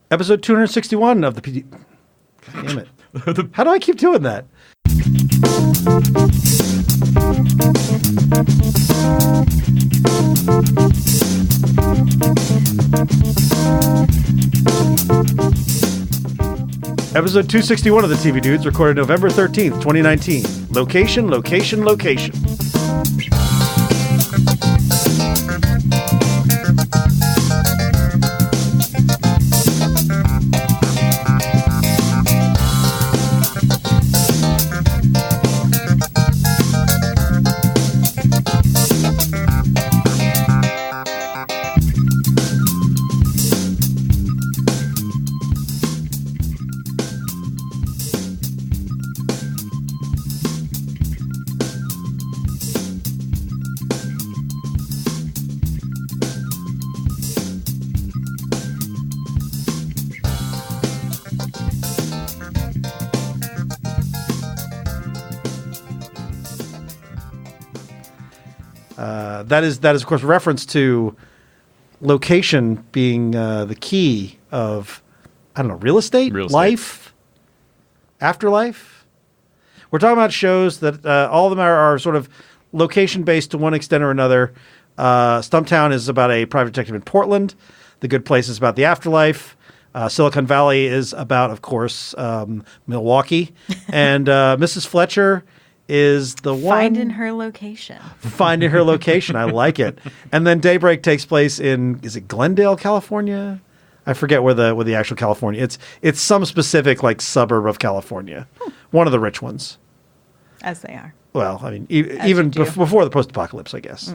Episode 261 of the PD. God damn it. How do I keep doing that? Episode 261 of the TV Dudes, recorded November 13th, 2019. Location, location, location. That is, of course, reference to location being the key of, I don't know, real estate, life, afterlife. We're talking about shows that all of them are sort of location-based to one extent or another. Stumptown is about a private detective in Portland. The Good Place is about the afterlife. Silicon Valley is about, of course, Milwaukee. And Mrs. Fletcher is the one finding her location. Finding her location. I like it. And then Daybreak takes place in, is it Glendale, California? I forget where the actual California. It's some specific like suburb of California. One of the rich ones. As they are. Well, I mean, even before the post-apocalypse, I guess.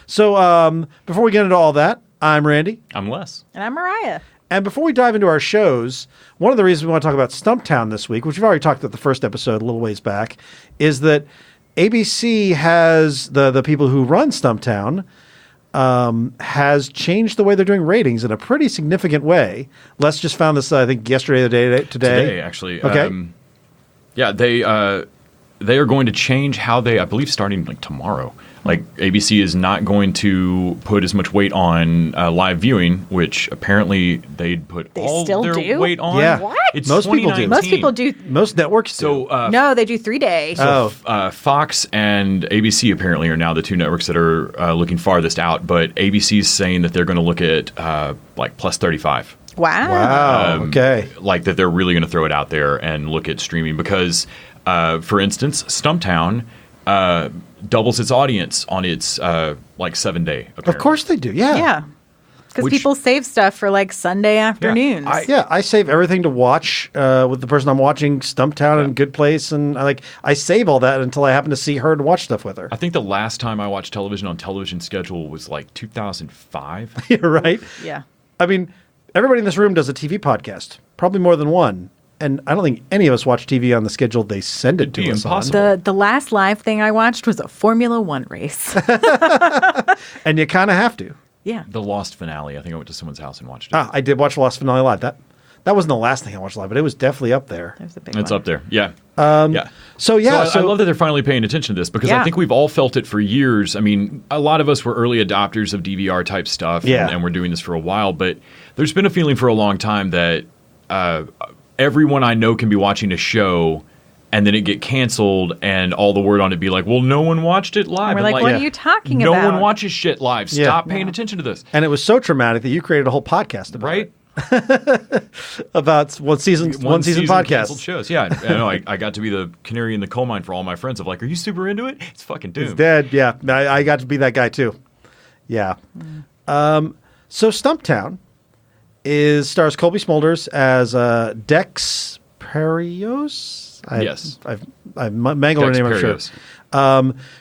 So before we get into all that, I'm Randy. I'm Wes. And I'm Myrriah. And before we dive into our shows, one of the reasons we want to talk about Stumptown this week, which we've already talked about the first episode a little ways back, is that ABC has, the people who run Stumptown, has changed the way they're doing ratings in a pretty significant way. Les just found this, I think, yesterday or today. Today, actually. Okay. Yeah, they are going to change how they, I believe, starting like tomorrow. Like ABC is not going to put as much weight on live viewing, which apparently they'd put all their weight on. Yeah. What? It's most people do. Most people do. Most networks do. So, no, they do 3 days. Fox and ABC apparently are now the two networks that are looking farthest out. But ABC's saying that they're going to look at like plus 35. Wow. Okay. Like that they're really going to throw it out there and look at streaming because, for instance, Stumptown doubles its audience on its like 7-day. Apparently. Of course they do. Yeah. Yeah. Because people save stuff for like Sunday afternoons. I save everything to watch with the person I'm watching, Stumptown and Good Place, and I save all that until I happen to see her and watch stuff with her. I think the last time I watched television on television schedule was like 2005. You're right. Yeah. I mean, everybody in this room does a TV podcast, probably more than one. And I don't think any of us watch TV on the schedule they send it to us on. The last live thing I watched was a Formula One race. And you kind of have to. Yeah. The Lost finale. I think I went to someone's house and watched it. I did watch Lost finale live. That wasn't the last thing I watched live, but it was definitely up there. There's a big It's one. up there. Yeah. So I love that they're finally paying attention to this because I think we've all felt it for years. I mean, a lot of us were early adopters of DVR type stuff and we're doing this for a while, but there's been a feeling for a long time that everyone I know can be watching a show and then it get canceled and all the word on it be like, well, no one watched it live. And we're like, what are you talking about? No one watches shit live. Stop paying attention to this. And it was so traumatic that you created a whole podcast about it. About one season podcast. Canceled shows. Yeah. I know. I got to be the canary in the coal mine for all my friends of like, are you super into it? It's fucking doomed. It's dead. Yeah. I got to be that guy too. Yeah. So Stumptown stars Colby Smulders as Dex Perios. Yes. I've mangled her name, I'm sure.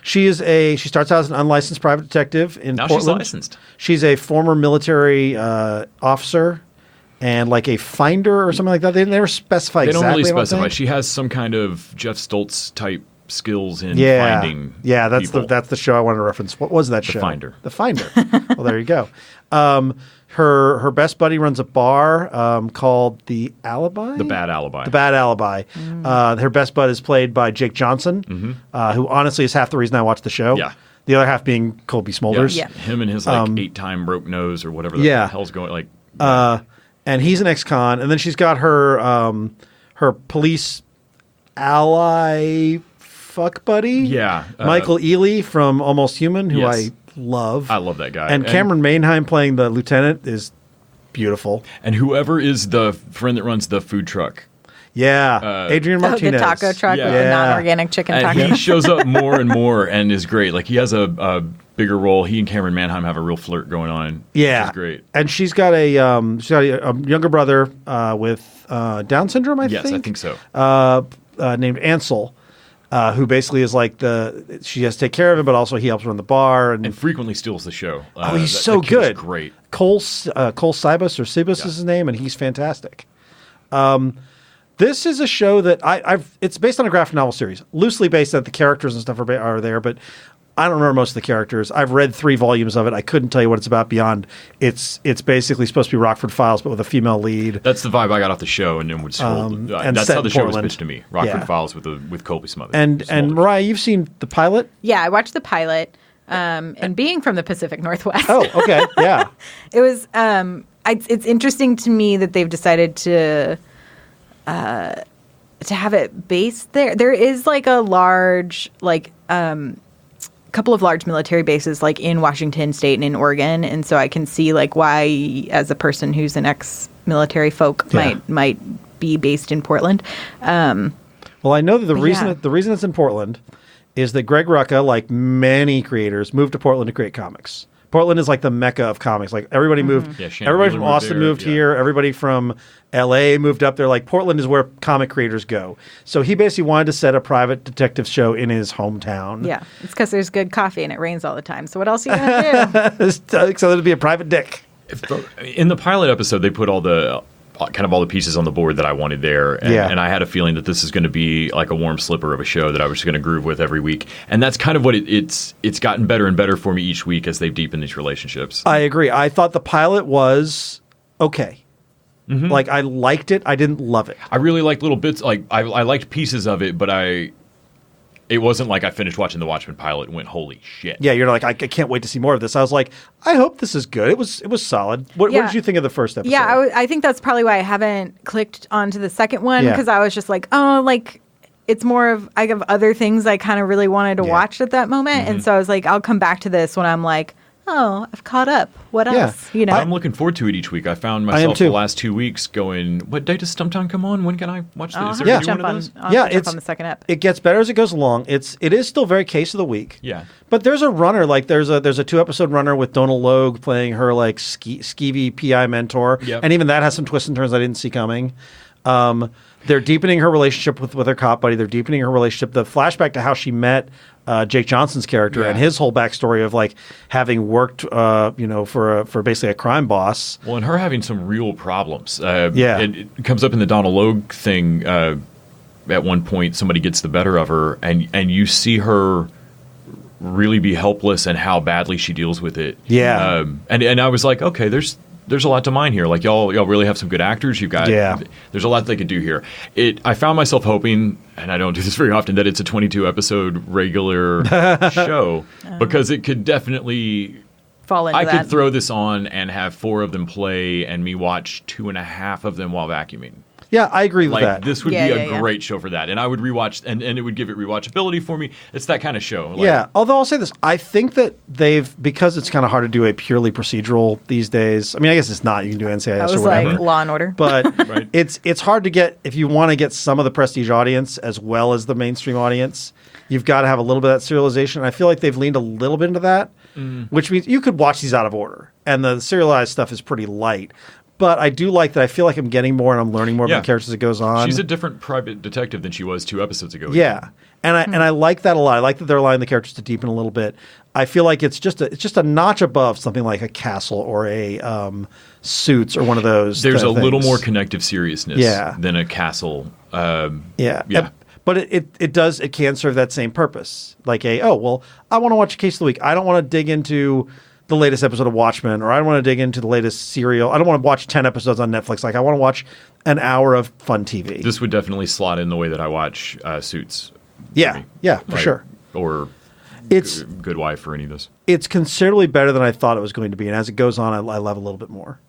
She starts out as an unlicensed private detective in Portland. She's licensed. She's a former military officer and like a finder or something like that. They never specify exactly. They don't really specify. She has some kind of Jeff Stoltz type skills in finding that's people. That's the show I wanted to reference. What was that show? The Finder. Well, there you go. Her best buddy runs a bar called The Alibi? The Bad Alibi. The Bad Alibi. Her best bud is played by Jake Johnson, who honestly is half the reason I watched the show. Yeah. The other half being Colby Smulders. Yeah. Him and his 8-time broke nose or whatever the hell's going. and he's an ex-con, and then she's got her her police ally fuck buddy, Michael Ealy from Almost Human, who I love. I love that guy. And Cameron Mainheim playing the lieutenant is beautiful. And whoever is the friend that runs the food truck. Yeah, Adrian Martinez. The taco truck with the non-organic chicken taco. And he shows up more and more and is great. Like, he has a bigger role. He and Cameron Manheim have a real flirt going on. Yeah, which is great. And she's got a younger brother with Down syndrome. I think so. Named Ansel, who basically is like she has to take care of him, but also he helps run the bar and frequently steals the show. He's so good. Great. Cole Sibus is his name, and he's fantastic. This is a show that it's based on a graphic novel series, loosely based that the characters and stuff are there, but I don't remember most of the characters. I've read 3 volumes of it. I couldn't tell you what it's about beyond it's basically supposed to be Rockford Files, but with a female lead. That's the vibe I got off the show, and then that's how the show was pitched to me. Rockford Files with Colby Smothers. And Myrriah, you've seen the pilot? Yeah, I watched the pilot. And being from the Pacific Northwest. Oh, okay, yeah. It was. It's interesting to me that they've decided to have it based there. There is like a large, couple of large military bases like in Washington State and in Oregon, and so I can see like why, as a person who's an ex-military folk, might be based in Portland. Well, I know that the reason it's in Portland is that Greg Rucka, like many creators, moved to Portland to create comics. Portland is like the mecca of comics. Like everybody moved. Yeah, everybody from Austin moved here. Everybody from LA moved up there. Like Portland is where comic creators go. So he basically wanted to set a private detective show in his hometown. Yeah, it's because there's good coffee and it rains all the time. So what else are you gonna do? So it'd be a private dick. In the pilot episode, they put all the pieces on the board that I wanted there. And I had a feeling that this is going to be like a warm slipper of a show that I was going to groove with every week. And that's kind of what it's gotten better and better for me each week as they've deepened these relationships. I agree. I thought the pilot was okay. Mm-hmm. Like, I liked it. I didn't love it. I really liked little bits. Like, I liked pieces of it, but it wasn't like I finished watching the Watchmen pilot and went, holy shit. Yeah, you're like, I can't wait to see more of this. I was like, I hope this is good. It was solid. What did you think of the first episode? Yeah, I think that's probably why I haven't clicked onto the second one, because I was just like, it's more of, I have other things I kind of really wanted to watch at that moment. Mm-hmm. And so I was like, I'll come back to this when I'm like, oh, I've caught up. What else? You know, I'm looking forward to it each week. I found myself the last 2 weeks going, what day does Stumptown come on? When can I watch this? Is there jump on the second ep. It gets better as it goes along. It is still very case of the week. Yeah. But there's a runner, like there's a 2-episode runner with Donal Logue playing her like skeevy PI mentor. Yep. And even that has some twists and turns I didn't see coming. They're deepening her relationship with her cop buddy. They're deepening her relationship. The flashback to how she met Jake Johnson's character and his whole backstory of like having worked, for basically a crime boss. Well, and her having some real problems. It comes up in the Donal Logue thing. At one point, somebody gets the better of her, and you see her really be helpless and how badly she deals with it. Yeah. And I was like, okay, there's a lot to mine here. Like y'all really have some good actors. You've got there's a lot they could do here. I found myself hoping, and I don't do this very often, that it's a 22 episode regular show, because it could definitely fall into that. I could throw this on and have 4 of them play and me watch 2.5 of them while vacuuming. Yeah, I agree with that. This would be a great show for that. And I would rewatch, and it would give it rewatchability for me. It's that kind of show. Although I'll say this. I think that because it's kind of hard to do a purely procedural these days. I mean, I guess it's not. You can do NCIS or whatever. Like Law and Order. But it's hard to get, if you want to get some of the prestige audience as well as the mainstream audience, you've got to have a little bit of that serialization. I feel like they've leaned a little bit into that, which means you could watch these out of order. And the serialized stuff is pretty light. But I do like that. I feel like I'm getting more and I'm learning more about the characters as it goes on. She's a different private detective than she was 2 episodes ago. Yeah. And I like that a lot. I like that they're allowing the characters to deepen a little bit. I feel like it's just a notch above something like a Castle or a Suits or one of those. There's a little more connective seriousness than a Castle. But it can serve that same purpose. Like I want to watch a case of the week. I don't want to dig into the latest episode of Watchmen, or I don't want to dig into the latest serial. I don't want to watch 10 episodes on Netflix. Like, I want to watch an hour of fun TV. This would definitely slot in the way that I watch Suits. Yeah, for sure. Or Good Wife or any of those. It's considerably better than I thought it was going to be, and as it goes on, I love a little bit more.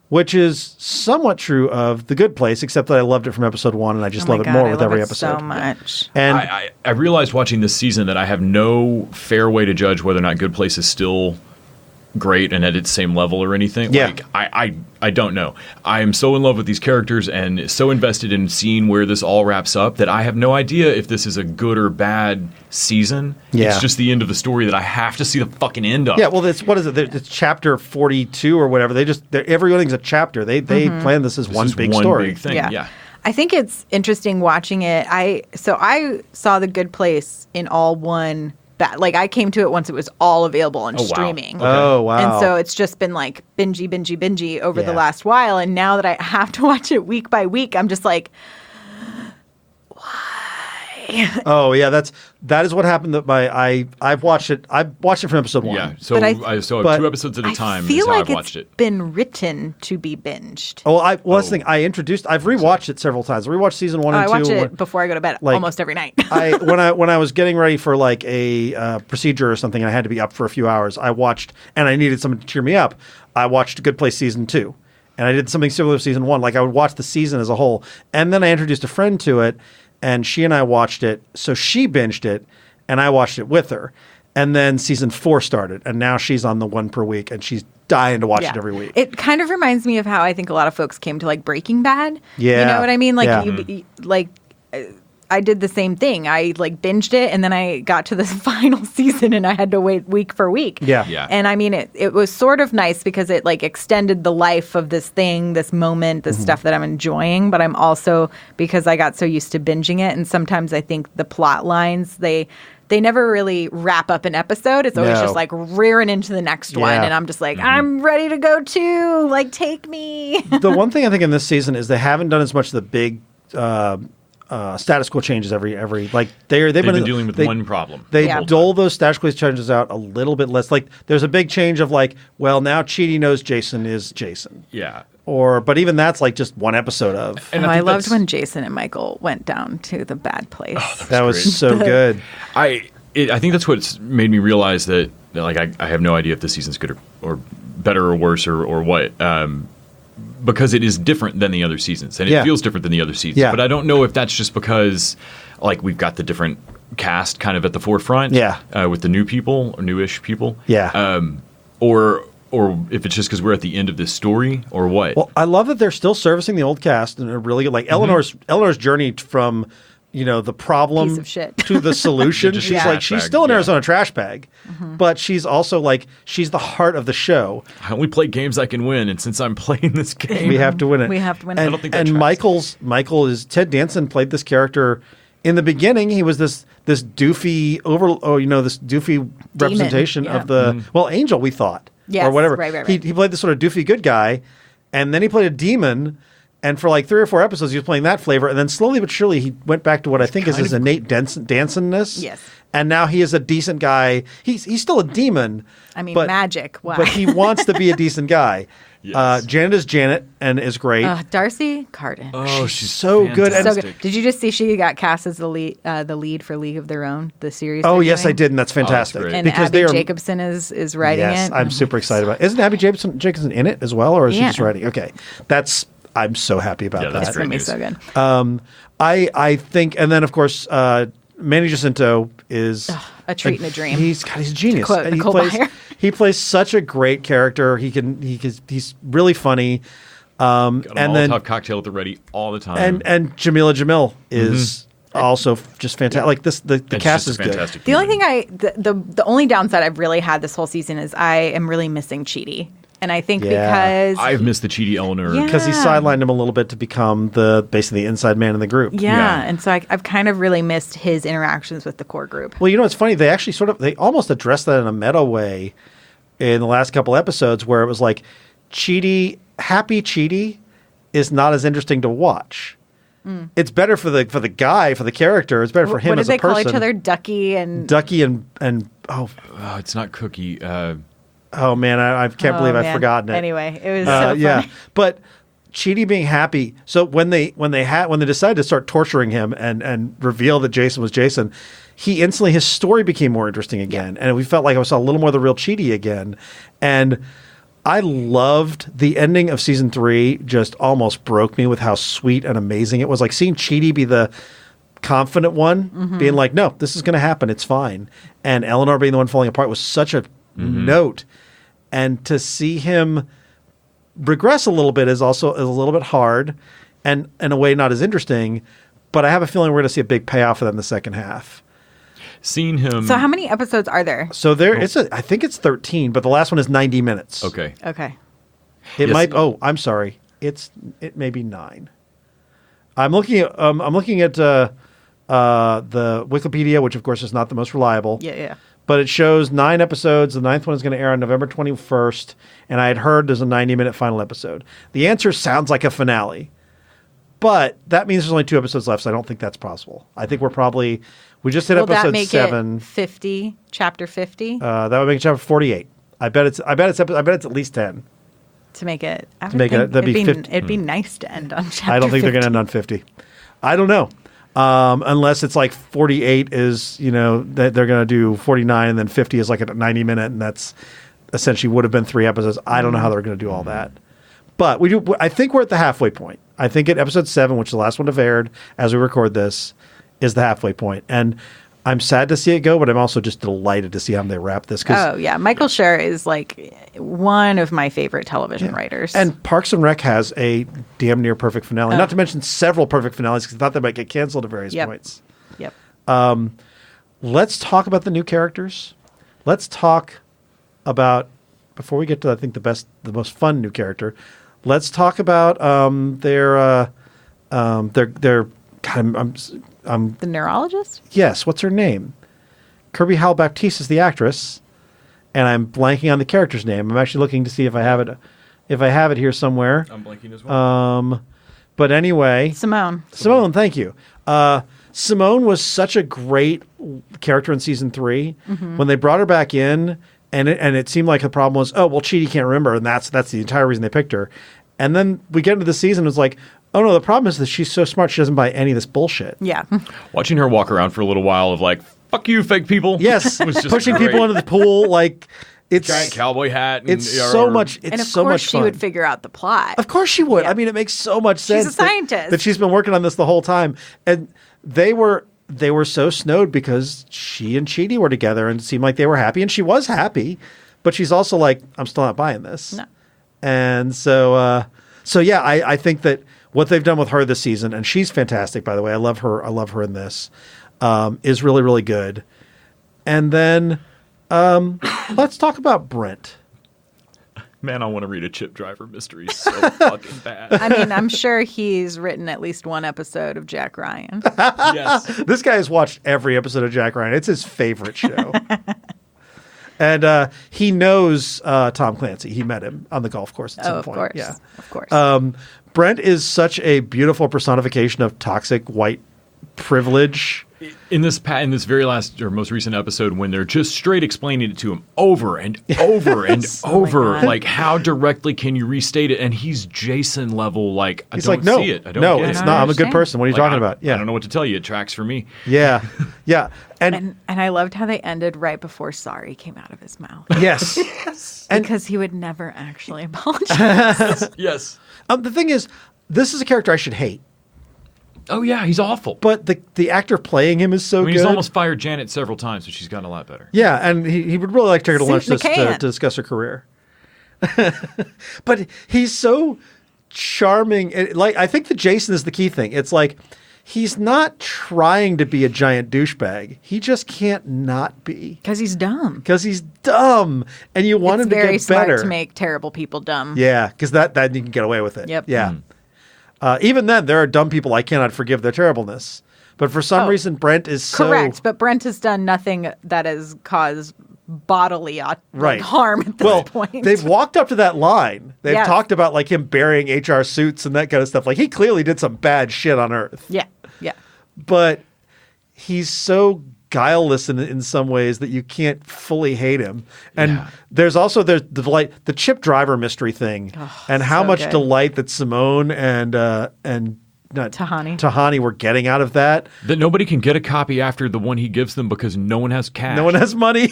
which is somewhat true of The Good Place, except that I loved it from episode 1, and I just love it more with every episode. So much. And I realized watching this season that I have no fair way to judge whether or not Good Place is still great and at its same level or anything. Yeah. Like, I don't know. I am so in love with these characters and so invested in seeing where this all wraps up that I have no idea if this is a good or bad season. Yeah. It's just the end of the story that I have to see the fucking end of. yeah, well, what is it? It's chapter 42 or whatever. Everything's a chapter. They planned this as one big story. Big thing. Yeah. I think it's interesting watching it. I saw The Good Place in all one. Like I came to it once it was all available on streaming. Okay. Oh, wow. And so it's just been like bingey over the last while. And now that I have to watch it week by week, I'm just like, why? Oh yeah, that is what happened. I've watched it. From episode 1. Yeah, so I saw 2 episodes at a time. I feel is how like I've watched it's it. been written to be binged. That's the thing. I've rewatched it several times. I rewatched season 1 and 2. I watch it before I go to bed almost every night. When I was getting ready for like a procedure or something, and I had to be up for a few hours. I watched, and I needed someone to cheer me up. I watched Good Place season 2, and I did something similar to season 1. Like I would watch the season as a whole, and then I introduced a friend to it. And she and I watched it. So she binged it, and I watched it with her. And then season 4 started, and now she's on the one per week, and she's dying to watch it every week. It kind of reminds me of how I think a lot of folks came to like Breaking Bad. Yeah. You know what I mean? Like Yeah. I did the same thing. I like binged it, and then I got to the final season, and I had to wait week for week. Yeah. And I mean, it was sort of nice because it like extended the life of this thing, this moment, this stuff that I'm enjoying. But I'm also, because I got so used to binging it, and sometimes I think the plot lines they never really wrap up an episode. It's always just like rearing into the next one, and I'm just like, I'm ready to go too. Like, take me. The one thing I think in this season is they haven't done as much of the big status quo changes every like they've been dealing with one problem. They dole those status quo changes out a little bit less. Like there's a big change of like, well, now Chidi knows Jason is Jason. Yeah. But even that's like just one episode of. And I loved when Jason and Michael went down to the bad place. Oh, that was so good. I think that's what's made me realize that like I have no idea if this season's good or better or worse or what. Because it is different than the other seasons, and it feels different than the other seasons. Yeah. But I don't know if that's just because, like, we've got the different cast kind of at the forefront. With the new people or newish people. Yeah. Or if it's just because we're at the end of this story, or what. Well, I love that they're still servicing the old cast, and they're really good. Like Eleanor's journey from the problem Piece of shit. to the solution. Just She's a like, trash she's bag, still an Arizona trash bag, but she's also like, she's the heart of the show. I only play games I can win, and since I'm playing this game, We have to win it. We have to win and, it. I don't think that and tracks. Michael is Ted Danson played this character in the beginning. He was this doofy this doofy representation of the Angel, we thought. Yes, or whatever. right. He played this sort of doofy good guy, and then he played a demon. And for like 3 or 4 episodes, he was playing that flavor. And then slowly but surely, he went back to what I think is his innate Dansonness. Yes. And now he is a decent guy. He's still a demon. I mean, but, magic. Why? But he wants to be a decent guy. Yes. Janet is Janet and is great. Darcy Carden. Oh, she's so good. And So good. Did you just see she got cast as the lead for League of Their Own, the series? Oh, they're yes, doing? I did. And that's fantastic. great. And because Abby Jacobson is writing yes, it. I'm super excited about it. Isn't Abby Jacobson in it as well? Or is she just writing? Okay. I'm so happy about that. That's It's going to be news. so good. I think, and then of course, Manny Jacinto is a treat and a dream. He's a genius. quote And Nicole Byer. he plays such a great character. He's really funny. Got a And then Molotov cocktail at the ready all the time. and Jamila Jamil is also just fantastic. Like the It's cast just is a good. fantastic The only human. thing the only downside I've really had this whole season is I am really missing Chidi. And I think Yeah. because I've missed the Chidi Eleanor. Yeah. Because he sidelined him a little bit to become basically the inside man in the group. yeah, and so I've kind of really missed his interactions with the core group. Well, it's funny. They actually they almost addressed that in a meta way in the last couple episodes, where it was like happy Chidi is not as interesting to watch. It's better for the guy, for the character. It's better for him What did as a they person. call each other? Ducky and Oh it's not Cookie. oh man, I can't believe I've man. forgotten it. Anyway, it was so yeah, funny. but Chidi being happy. So when they decided to start torturing him and reveal that Jason was Jason, his story became more interesting again, and we felt like I saw a little more of the real Chidi again, and I loved the ending of season 3. Just almost broke me with how sweet and amazing it was. Like seeing Chidi be the confident one, being like, "No, this is going to happen. It's fine," and Eleanor being the one falling apart was such a note. And to see him regress a little bit is a little bit hard, and in a way not as interesting. But I have a feeling we're going to see a big payoff for that in the second half. Seeing him. So how many episodes are there? So I think it's 13, but the last one is 90 minutes. Okay. It might. Oh, I'm sorry. It may be 9. I'm looking at the Wikipedia, which of course is not the most reliable. Yeah. But it shows 9 episodes. The 9th one is going to air on November 21st, and I had heard there's a 90-minute final episode. The answer sounds like a finale, but that means there's only 2 episodes left, so I don't think that's possible. I think we just hit episode 7. Will that make 7. It 50? Chapter 50? That would make it chapter 48. I bet it's at least 10. To make it, that'd be 50. It'd be nice to end on chapter 50. I don't think they're going to end on 50. I don't know. Unless it's like 48 is, they're going to do 49 and then 50 is like a 90-minute, and that's essentially would have been 3 episodes. I don't know how they're going to do all that. But I think we're at the halfway point. I think at episode 7, which is the last one to have aired as we record this, is the halfway point. And I'm sad to see it go, but I'm also just delighted to see how they wrap this. Oh, yeah. Michael Schur is like one of my favorite television writers. And Parks and Rec has a damn near perfect finale. Not to mention several perfect finales, because I thought they might get canceled at various points. Yep. Let's talk about the new characters. Let's talk about, before we get to, I think, the most fun new character, let's talk about their the neurologist? Yes. What's her name? Kirby Howell Baptiste is the actress, and I'm blanking on the character's name. I'm actually looking to see if I have it here somewhere. I'm blanking as well. But anyway, Simone, thank you. Simone was such a great character in season 3. When they brought her back in, and it seemed like the problem was, Chidi can't remember, and that's the entire reason they picked her. And then we get into the season, it was like, oh no, the problem is that she's so smart she doesn't buy any of this bullshit. Yeah. Watching her walk around for a little while of like, fuck you, fake people. Yes. Was just pushing great. people into the pool, like it's giant cowboy hat. It's so much. It's and of so course much she fun. would figure out the plot. Of course she would. Yeah. I mean, it makes so much sense. She's a scientist. That she's been working on this the whole time, and they were so snowed because she and Chidi were together, and it seemed like they were happy, and she was happy, but she's also like, I'm still not buying this. No. And so yeah, I think that what they've done with her this season, and she's fantastic, by the way. I love her in this, is really, really good. And then let's talk about Brent. Man, I want to read a Chip Driver mystery so fucking bad. I mean, I'm sure he's written at least one episode of Jack Ryan. Yes. This guy has watched every episode of Jack Ryan. It's his favorite show. And he knows Tom Clancy. He met him on the golf course at some point. Course. Yeah, of course. Brent is such a beautiful personification of toxic white privilege. In this very last or most recent episode, when they're just straight explaining it to him over and over and over, like how directly can you restate it? And he's Jason level, like I don't see it. I don't get it's it. not. I'm a good person. What are you talking about? Yeah, I don't know what to tell you. It tracks for me. Yeah, yeah. And I loved how they ended right before "sorry" came out of his mouth. Yes, because he would never actually apologize. Yes. The thing is, this is a character I should hate. Oh yeah, he's awful. But the actor playing him is so good. He's almost fired Janet several times, but she's gotten a lot better. Yeah, and he would really like to take her to lunch to discuss her career. But he's so charming. I think that Jason is the key thing. It's like he's not trying to be a giant douchebag. He just can't not be. Because he's dumb. And you want him to get better. It's very smart to make terrible people dumb. Yeah, because that you can get away with it. Yep. Yeah. Even then, there are dumb people I cannot forgive their terribleness. But for some reason, Brent is correct. But Brent has done nothing that has caused bodily harm at this point. They've walked up to that line. They've talked about like him burying HR suits and that kind of stuff. Like he clearly did some bad shit on Earth. Yeah, yeah. But he's so guileless in some ways that you can't fully hate him. And there's also the Chip Driver mystery thing, and how much delight that Simone and Tahani were getting out of that. That nobody can get a copy after the one he gives them because no one has cash. No one has money.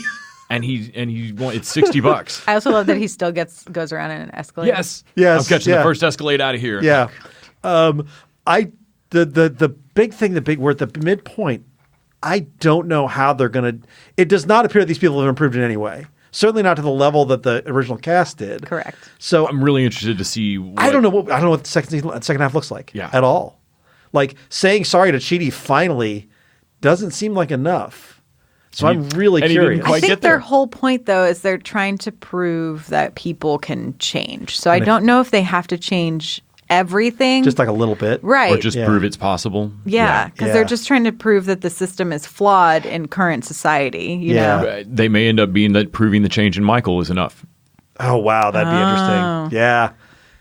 And it's $60. I also love that he still goes around in an Escalade. Yes. I'm catching the first Escalade out of here. Yeah. The big thing, we're at the midpoint. I don't know how they're going to. It does not appear that these people have improved in any way. Certainly not to the level that the original cast did. Correct. So I'm really interested to see. I don't know what the second half looks like. Yeah. At all. Like saying sorry to Chidi finally doesn't seem like enough. So I'm really curious. I think their whole point, though, is they're trying to prove that people can change. So I don't know if they have to change everything. Just like a little bit. Right. Or just prove it's possible. Yeah, because they're just trying to prove that the system is flawed in current society. You know? They may end up being that proving the change in Michael is enough. Oh, wow. That'd be interesting. Yeah.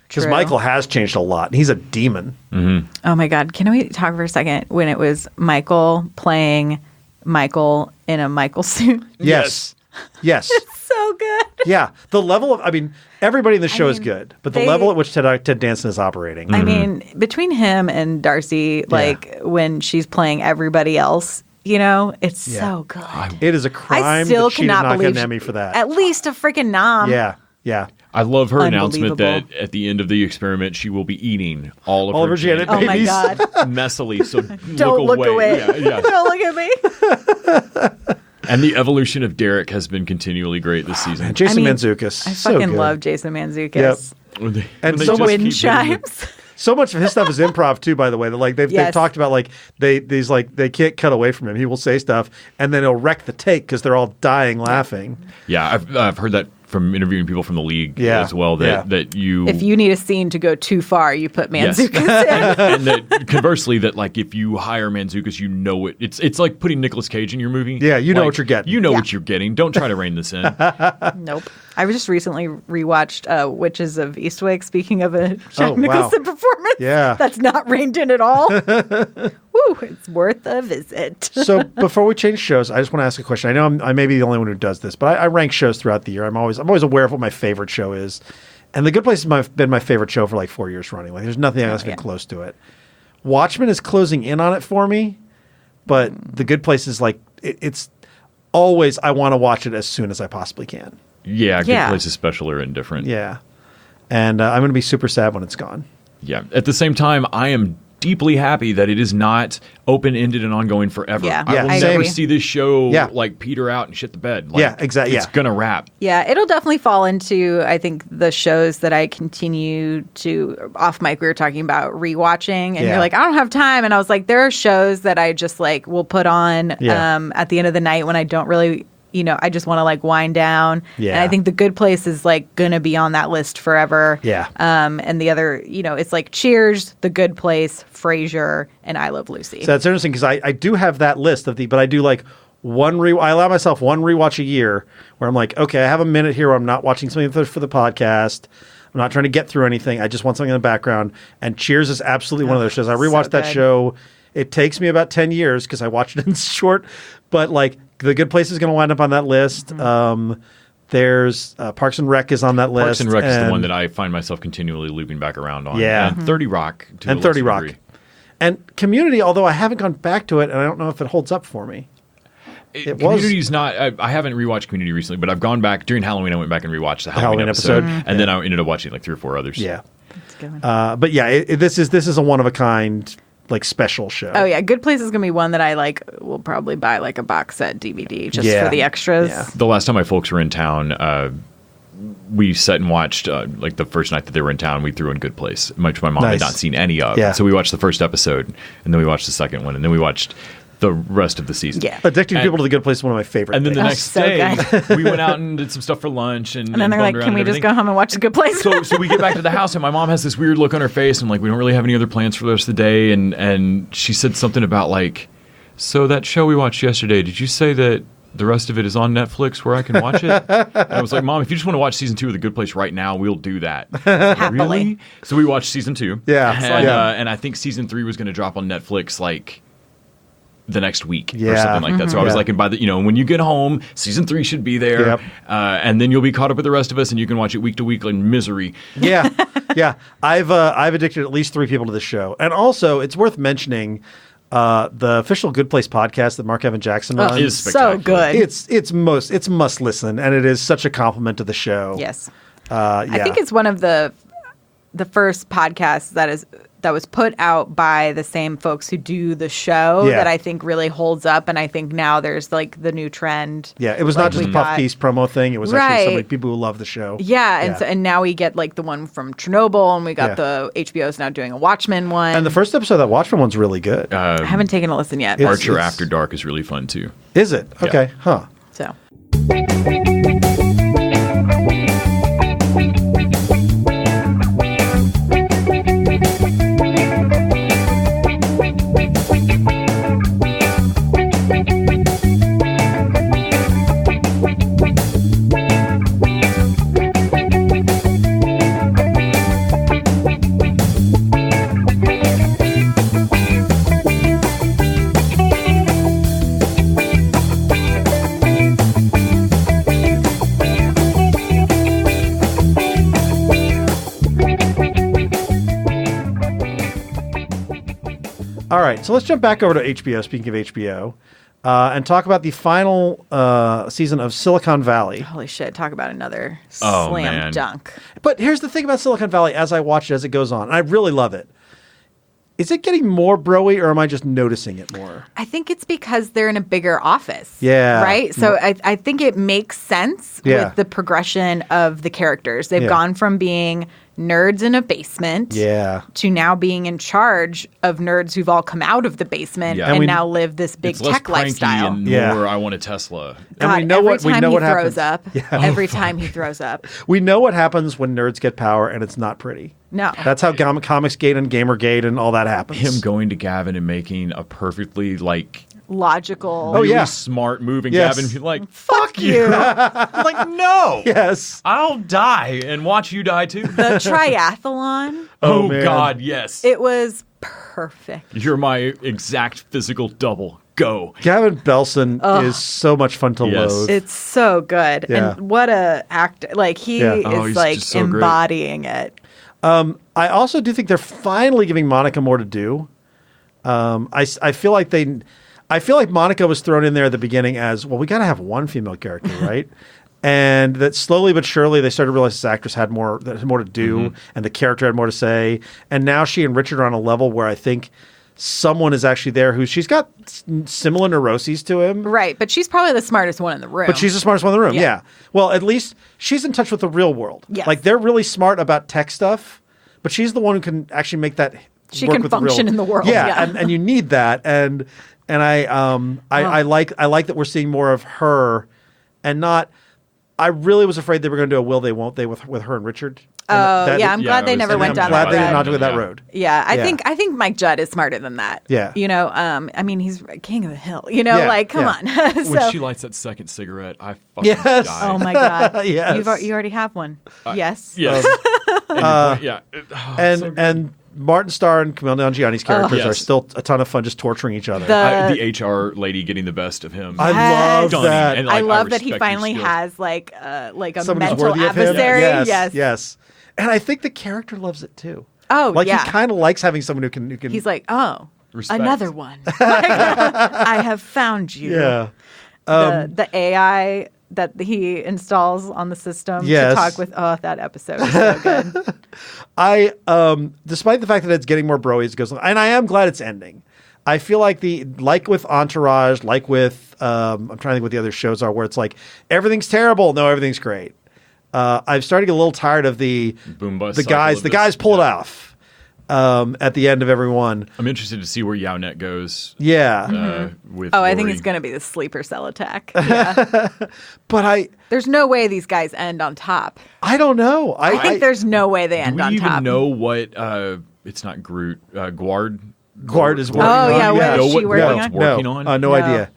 Because Michael has changed a lot. He's a demon. Mm-hmm. Oh, my God. Can we talk for a second when it was Michael playing Michael in a Michael suit? Yes. Yes. It's so good. Yeah. The level of, everybody in the show is good, but the level at which Ted Danson is operating. I mean, between him and Darcy, when she's playing everybody else, it's so good. It is a crime I still that she did cannot not believe get an Emmy for that. At least a freaking nom. Yeah. Yeah. I love her announcement that at the end of the experiment, she will be eating all of her Janet babies. babies. Oh, my God. Messily, so Don't look away. Yeah. Don't look at me. And the evolution of Derek has been continually great this season. Jason Mantzoukas. I so fucking good. love Jason Mantzoukas. Yep. And so much wind chimes. So much of his stuff is improv too, by the way. That they've talked about they can't cut away from him. He will say stuff and then he'll wreck the take because they're all dying laughing. Yeah, I've heard that from interviewing people from the league as well. That you, if you need a scene to go too far, you put Mantzoukas in. And that conversely, that if you hire Mantzoukas, it's like putting Nicolas Cage in your movie. Yeah, you know what you're getting. You know what you're getting. Don't try to rein this in. Nope. I just recently rewatched Witches of Eastwick. Speaking of a Jack Nicholson performance, that's not reined in at all. Woo, it's worth a visit. So before we change shows, I just want to ask a question. I know I may be the only one who does this, but I rank shows throughout the year. I'm always aware of what my favorite show is, and The Good Place has been my favorite show for 4 years running. There's nothing else even close to it. Watchmen is closing in on it for me, but The Good Place is it's always I want to watch it as soon as I possibly can. Yeah, Good Place is special or indifferent. Yeah, and I'm going to be super sad when it's gone. Yeah. At the same time, I am deeply happy that it is not open-ended and ongoing forever. Yeah. I will I never agree. see this show peter out and shit the bed. Exactly. It's gonna wrap. Yeah, it'll definitely fall into, I think, the shows that I continue to, off mic, we were talking about rewatching, and you're like, I don't have time. And I was like, there are shows that I just will put on at the end of the night when I don't really, I just want to wind down. Yeah. And I think The Good Place is going to be on that list forever. Yeah. And the other, it's Cheers, The Good Place, Frasier, and I Love Lucy. So that's interesting because I do have that list but I do I allow myself one rewatch a year where I'm okay, I have a minute here where I'm not watching something for the podcast. I'm not trying to get through anything. I just want something in the background. And Cheers is absolutely one of those shows. I rewatched that show. It takes me about 10 years because I watched it in short, but The Good Place is going to wind up on that list. Mm-hmm. There's Parks and Rec is on that list. Parks and Rec is the one that I find myself continually looping back around on. Yeah. And 30 Rock. And 30 Rock. Degree. And Community, although I haven't gone back to it, and I don't know if it holds up for me. Community's not. I haven't rewatched Community recently, but I've gone back during Halloween. I went back and rewatched the Halloween episode, and then I ended up watching 3 or 4 others. Yeah, that's good. But yeah, this is a one of a kind special show. Oh yeah, Good Place is gonna be one that I will probably buy a box set DVD just for the extras. Yeah. The last time my folks were in town, we sat and watched the first night that they were in town. We threw in Good Place, which my mom had not seen any of. Yeah. So we watched the first episode, and then we watched the second one, and then we watched the rest of the season. Yeah. Addicting people to The Good Place is one of my favorite And then things. the next day, we went out and did some stuff for lunch. And then they're like, can we just go home and watch The Good Place? So we get back to the house, and my mom has this weird look on her face, and we don't really have any other plans for the rest of the day. And she said something about so that show we watched yesterday, did you say that the rest of it is on Netflix where I can watch it? And I was like, Mom, if you just want to watch season 2 of The Good Place right now, we'll do that. Really? So we watched season 2. Yeah. And I think season 3 was going to drop on Netflix the next week or something like that. So I was and by the when you get home, season 3 should be there. Yep. And then you'll be caught up with the rest of us, and you can watch it week to week like misery. Yeah. I've addicted at least 3 people to this show. And also, it's worth mentioning, The official Good Place podcast that Mark Evan Jackson runs is so good. It's must listen, and it is such a compliment to the show. Yes. Yeah. I think it's one of the first podcasts that was put out by the same folks who do the show that I think really holds up, and I think now there's like the new trend. Yeah, it was not just a puff piece promo thing. It was actually so many people who love the show. Yeah, and now we get like the one from Chernobyl, and we got the HBO's now doing a Watchmen one. And the first episode of that Watchmen one's really good. I haven't taken a listen yet. Archer After Dark is really fun too. Is it? Okay. Huh. So. All right, so let's jump back over to HBO, speaking of HBO, and talk about the final season of Silicon Valley. Holy shit, talk about another Oh, slam man. dunk. But here's the thing about Silicon Valley as I watch it as it goes on, and I really love it. Is it getting more bro-y, or am I just noticing it more? I think it's because they're in a bigger office. Yeah. Right? So I think it makes sense with the progression of the characters. They've gone from being nerds in a basement to now being in charge of nerds who've all come out of the basement and now live this big It's less tech cranky lifestyle. and more I want a Tesla. God, and we know every time he throws happens. up. Every time he throws up. We know what happens when nerds get power, and it's not pretty. No. That's how Comicsgate and Gamergate and all that happens. Him going to Gavin and making a perfectly logical. really smart move, and Gavin be like, "Fuck you!" I'm like, no, Yes. I'll die and watch you die too. The triathlon. Oh man. God, yes. It was perfect. You're my exact physical double. Go. Gavin Belson is so much fun to Yes. loathe. It's so good. Yeah. And what a actor. Like, he is he's like just so great. embodying it. I also do think they're finally giving Monica more to do. I feel like Monica was thrown in there at the beginning as, well, we got to have one female character, right? And that slowly but surely they started to realize this actress had more to do, and the character had more to say. And now she and Richard are on a level where I think someone is actually there she's got similar neuroses to him. Right. But she's probably the smartest one in the room. But she's the smartest one in the room, yeah. Well, at least she's in touch with the real world. Yes. Like, they're really smart about tech stuff, but she's the one who can actually make that She work can with function the real, in the world, Yeah, yeah. And you need that. And I like that we're seeing more of her, and not. I really was afraid they were going to do a will they won't they with her and Richard. I'm glad they never went down that I'm glad they did not road. go that road. Yeah, I think Mike Judd is smarter than that. Yeah. You know, I mean, he's king of the hill. You know, come on. When she lights that second cigarette, I fucking Yes. die. Oh my God. Yes. You already have one. Yes. Yes. And Martin Starr and Kumail Nanjiani's characters Yes. are still a ton of fun, just torturing each other. The HR lady getting the best of him. I love Stunning. that. And, I like, love that he respect your finally skills. has like a Someone who's mental worthy of him. adversary. Yes. And I think the character loves it too. Oh, like yeah. he kind of likes having someone who can. He's like, oh, Respect. another one. I have found you. Yeah. The AI that he installs on the system Yes. to talk with. Oh, that episode is so good. I despite the fact that it's getting more bro-y as it goes on, and I am glad it's ending. I feel like with Entourage, like with I'm trying to think what the other shows are, where it's like everything's terrible, no, everything's great. I've started to get a little tired of the Boom bust the cycle guys. of The this. guys pull it Yeah. off at the end of every one. I'm interested to see where YowNet goes. Yeah, With I think Lori. it's going to be the sleeper cell attack. Yeah. but There's no way these guys end on top. I don't know. I think there's no way they Do end we on even top. know what? It's not Groot. Guard. Guard is working. Oh, on. yeah, what is she working Guard's on? working on? No No. idea.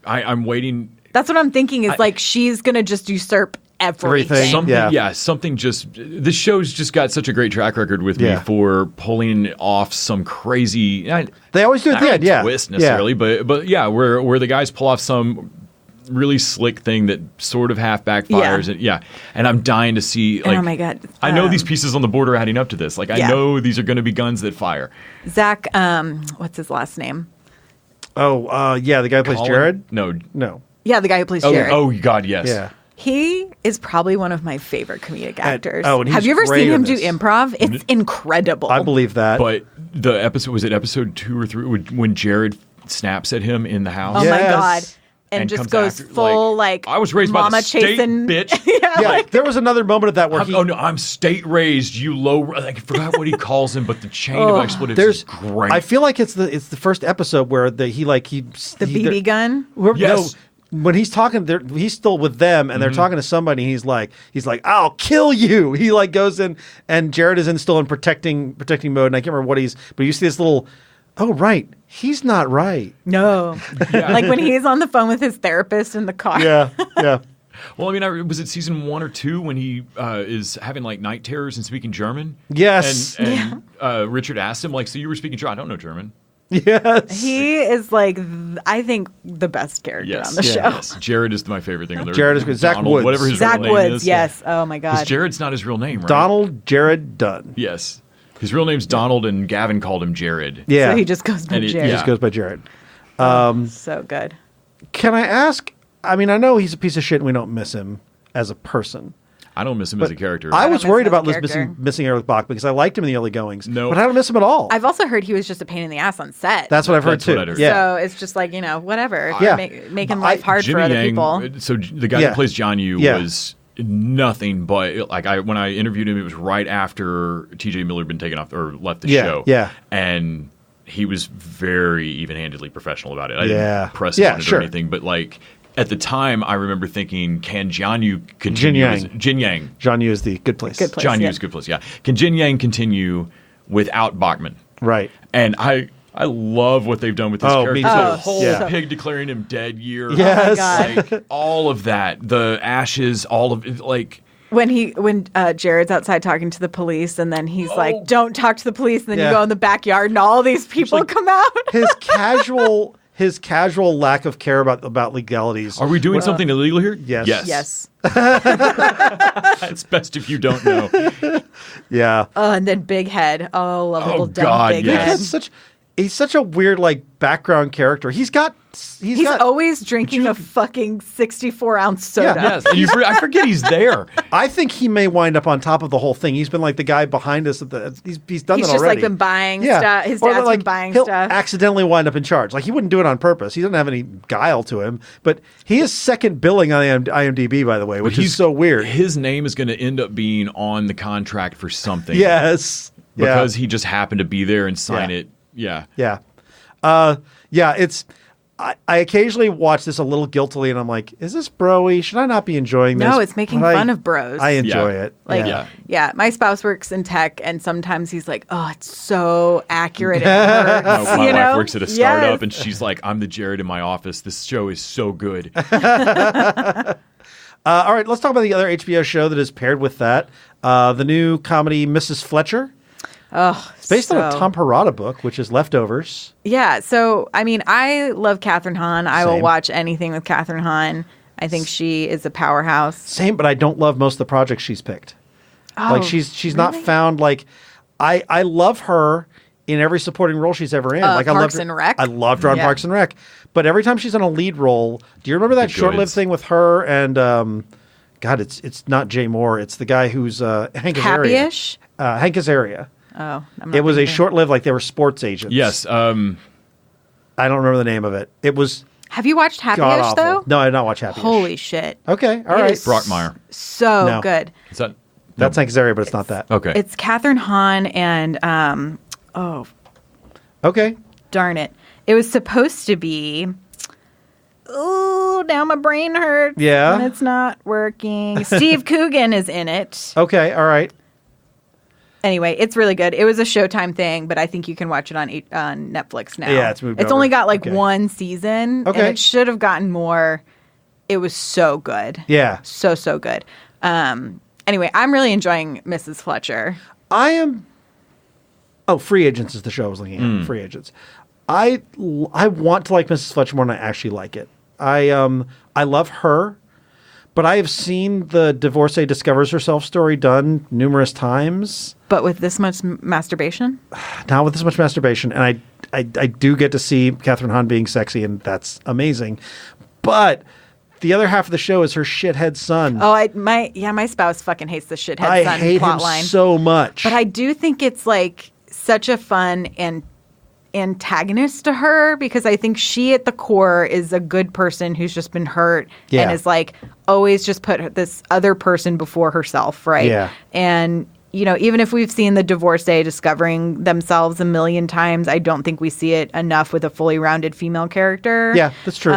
I'm waiting. That's what I'm thinking is like she's going to just usurp everything. Everything. Something, something just. The show's just got such a great track record with me for pulling off some crazy. They always do it at the not end, yeah. twist necessarily, but yeah, where the guys pull off some really slick thing that sort of half backfires, and I'm dying to see. Like, oh my God! I know these pieces on the board are adding up to this. Like, I know these are going to be guns that fire. Zach, what's his last name? Yeah, the guy who plays Colin? Jared? No. Yeah, the guy who plays Jared. Oh, God, yes. Yeah. He is probably one of my favorite comedic actors. and he's Have you ever great seen in him do this. improv? It's incredible. I believe that. But the episode, was it episode 2 or 3, when Jared snaps at him in the house? Oh, my Yes. God. And just comes goes after, full, I was raised by mama the state, chasing bitch. yeah, there was another moment of that where I'm state raised, you low. I forgot what he calls him, but the chain of expletives is great. I feel like it's the first episode where the BB gun. Yes. No, when he's talking, he's still with them, and they're talking to somebody. And he's like, "I'll kill you." He goes in, and Jared is still in protecting mode. And I can't remember what but you see this little. Oh, right. He's not right. No. Like when he's on the phone with his therapist in the car. Yeah. Well, I mean, was it season 1 or 2 when he is having night terrors and speaking German? Yes. And Richard asked him, so you were speaking German? I don't know German. Yes. He is I think the best character on the show. Yes. Jared is my favorite thing on there. Jared is good. Zach Donald, Woods. whatever his Zach real name Woods, is. yes. Oh my God. Because Jared's not his real name, right? Donald Jared Dunn. Yes. His real name's Donald, and Gavin called him Jared. Yeah. So he just goes by And Jared. He just goes by Jared. So good. Can I ask? I mean, I know he's a piece of shit, and we don't miss him as a person. I don't miss him as a character. I was miss worried him as about a character. missing Eric Bach because I liked him in the early goings. No. But I don't miss him at all. I've also heard he was just a pain in the ass on set. That's what I've heard That's too. what I'd heard. Yeah. So it's just whatever. Yeah. Making life hard for Jimmy other Yang, people. So the guy Yeah. who plays John Yu Yeah. was nothing but when I interviewed him, it was right after TJ Miller had been taken off or left the show. Yeah. And he was very even-handedly professional about it. I Yeah. didn't press him Yeah, on it sure. or anything, but at the time, I remember thinking, can John Yu continue? Jin Yang. John Yu is the good place. Good place. John yeah. Yu's good place, yeah. Can Jin Yang continue without Bachman? Right. And I love what they've done with this Oh, character. me The too. whole Yeah. pig declaring him dead year. Yes. Oh my God. All of that. The ashes, all of it, When Jared's outside talking to the police, and then he's like, "Don't talk to the police," and then Yeah. you go in the backyard, and all these people come out. his casual lack of care about legalities. Are we doing something illegal here? Yes. Yes. It's best if you don't know. Yeah. Oh, and then Big Head. Oh, lovable dumb God, Big yes. Head. He's such a weird background character. He's always drinking a fucking 64-ounce soda. Yes. And I forget he's there. I think he may wind up on top of the whole thing. He's been the guy behind us he's done He's that just already. been buying stuff. His dad's been buying he'll stuff. accidentally wind up in charge. He wouldn't do it on purpose. He doesn't have any guile to him. But he is second billing on the IMDb, by the way, which is so weird. His name is going to end up being on the contract for something. Yes. Because he just happened to be there and sign Yeah. it. Yeah. Yeah. It's. I occasionally watch this a little guiltily, and I'm like, "Is this bro-y? Should I not be enjoying this?" No, it's making But fun of bros. I enjoy it. Yeah, my spouse works in tech, and sometimes he's like, "Oh, it's so accurate." It hurts, My wife works at a startup, Yes. and she's like, "I'm the Jared in my office. This show is so good." All right, let's talk about the other HBO show that is paired with that. The new comedy Mrs. Fletcher. Oh, It's based on a Tom Perrotta book, which is Leftovers. Yeah, so I mean, I love Kathryn Hahn. I will Same. watch anything with Kathryn Hahn. I think she is a powerhouse. Same, but I don't love most of the projects she's picked. Oh, She's not found I love her in every supporting role she's ever in. I Parks loved and Rec? I loved her on Yeah. Parks and Rec. But every time she's in a lead role, do you remember that short-lived goods. thing with her and God, it's not Jay Moore. It's the guy who's Hank Azaria. Happy-ish? Hank Azaria. Oh, I'm not It was a thinking. short-lived, they were sports agents. Yes. I don't remember the name of it. It was Have you watched Happy-ish god-awful. though? No, I did not watch Happy-ish. Holy shit! Okay, all It right. is Brockmire. So No. good. Is that? That's Hank Azaria, but it's not that. Okay. It's Kathryn Hahn and Okay. darn it, it was supposed to be. Oh, now my brain hurts. Yeah? when it's not working. Steve Coogan is in it. Okay, all right. Anyway, it's really good. It was a Showtime thing, but I think you can watch it on Netflix now. Yeah, it's moved It's over. only got Okay. one season, Okay. and it should have gotten more. It was so good. Yeah. So good. Anyway, I'm really enjoying Mrs. Fletcher. I am. Oh, Free Agents is the show I was looking at. Free Agents. I want to like Mrs. Fletcher more than I actually like it. I love her, but I have seen the divorcee discovers herself story done numerous times. But with this much masturbation? Not with this much masturbation, and I do get to see Kathryn Hahn being sexy, and that's amazing. But the other half of the show is her shithead son. Oh, my spouse fucking hates the shithead son I hate him plotline so much. But I do think it's like such a fun and antagonist to her, because I think she at the core is a good person who's just been hurt and is like always just put this other person before herself, right? Yeah. And even if we've seen the divorcee discovering themselves a million times, I don't think we see it enough with a fully rounded female character. Yeah, that's true.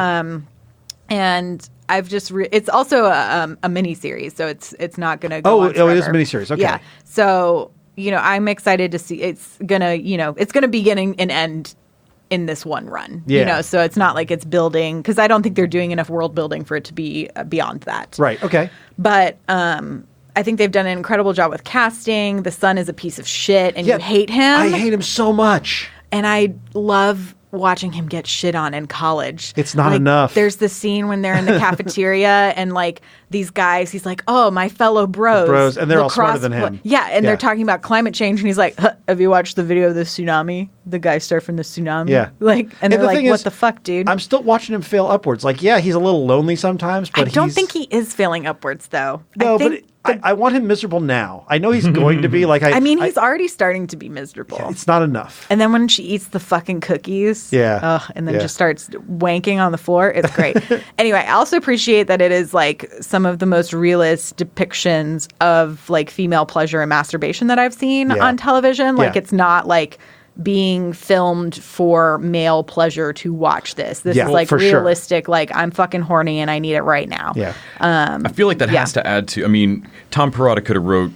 And I've just it's also a mini series, so it's not going to go on forever. It is a mini series. Okay. Yeah. So I'm excited to see it's gonna be getting an end in this one run. Yeah. So it's not like it's building, because I don't think they're doing enough world building for it to be beyond that. Right. Okay. But I think they've done an incredible job with casting. The son is a piece of shit, and you hate him. I hate him so much. And I love watching him get shit on in college. It's not enough. There's the scene when they're in the cafeteria and like these guys, he's like, oh, my fellow bros. And they're all smarter than him. They're talking about climate change, and he's like, have you watched the video of the tsunami? The guy surfing the tsunami? Yeah. And they're like, what the fuck, dude? I'm still watching him fail upwards. Like, yeah, he's a little lonely sometimes, but I don't think he is failing upwards, though. No, I want him miserable now. I know he's going to be. Like, he's already starting to be miserable. Yeah, it's not enough. And then when she eats the fucking cookies, and then just starts wanking on the floor, it's great. Anyway, I also appreciate that it is like some of the most realist depictions of like female pleasure and masturbation that I've seen on television. Like, it's not like being filmed for male pleasure to watch this. This is like realistic, like I'm fucking horny and I need it right now. Yeah. I feel like that has to add to, I mean, Tom Perrotta could have wrote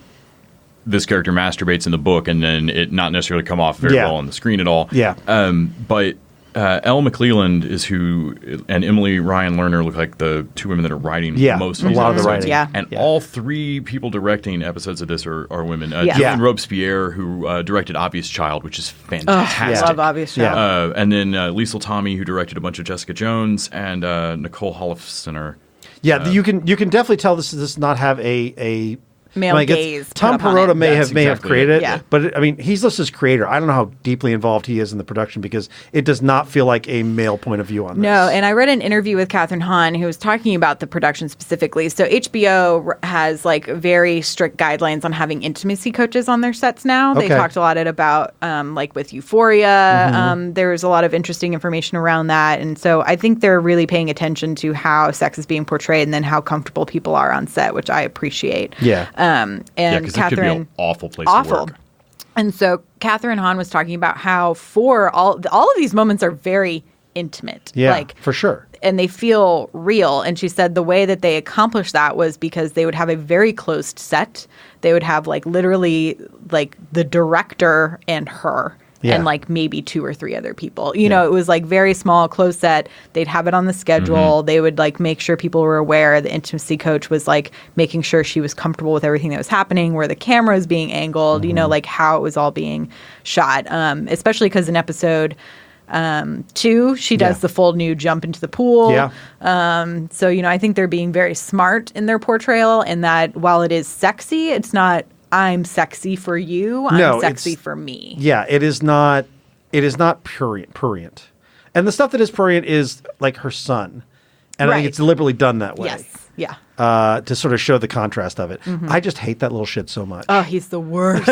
this character masturbates in the book and then it not necessarily come off very well on the screen at all. Yeah. But Elle McClelland is who, and Emily Ryan Lerner look like the two women that are writing most of a these lot of the episodes. writing. And all three people directing episodes of this are women. Julian Robespierre, who directed Obvious Child, which is fantastic. I love Obvious Child. And then Liesl Tommy, who directed a bunch of Jessica Jones, and Nicole Holofcener. Yeah, you can definitely tell this does not have a male gaze. Tom Perrotta may have created it, it, but I mean, he's listed as creator. I don't know how deeply involved he is in the production, because it does not feel like a male point of view on this. No, and I read an interview with Kathryn Hahn who was talking about the production specifically. So HBO has like very strict guidelines on having intimacy coaches on their sets now. They talked a lot about like with Euphoria. There was a lot of interesting information around that, and so I think they're really paying attention to how sex is being portrayed and then how comfortable people are on set, which I appreciate. Yeah. And because it could be an awful place to work. And so Kathryn Hahn was talking about how for all of these moments are very intimate. Yeah, like, for sure. And they feel real. And she said the way that they accomplished that was because they would have a very closed set. They would have like literally like the director and her. And like maybe 2 or 3 other people. You know, it was like very small, close set. They'd have it on the schedule. They would like make sure people were aware. The intimacy coach was like making sure she was comfortable with everything that was happening, where the camera is being angled, you know, like how it was all being shot. Especially because in episode 2, she does the full nude jump into the pool. Yeah. So, you know, I think they're being very smart in their portrayal, and that while it is sexy, it's not I'm sexy for you. I'm sexy for me. Yeah, it is not prurient. And the stuff that is prurient is like her son. And I think it's deliberately done that way. Yes. Yeah. To sort of show the contrast of it. I just hate that little shit so much. Oh, he's the worst.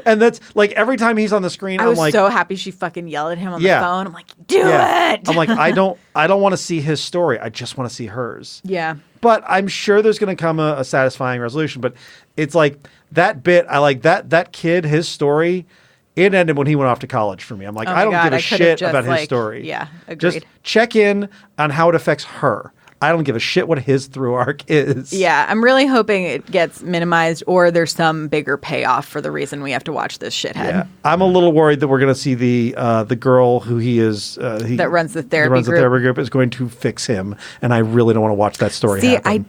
And that's like every time he's on the screen, I'm like, so happy she fucking yelled at him on the phone. I'm like, do it. I'm like, I don't want to see his story. I just want to see hers. Yeah. But I'm sure there's going to come a satisfying resolution. But it's like that bit, I like that kid, his story, it ended when he went off to college for me. I'm like, I don't give a shit about his story. Yeah, agreed. Just check in on how it affects her. I don't give a shit what his through arc is. Yeah, I'm really hoping it gets minimized or there's some bigger payoff for the reason we have to watch this shithead. Yeah. I'm a little worried that we're going to see the girl who he is that runs the therapy group. The therapy group is going to fix him, and I really don't want to watch that story happen.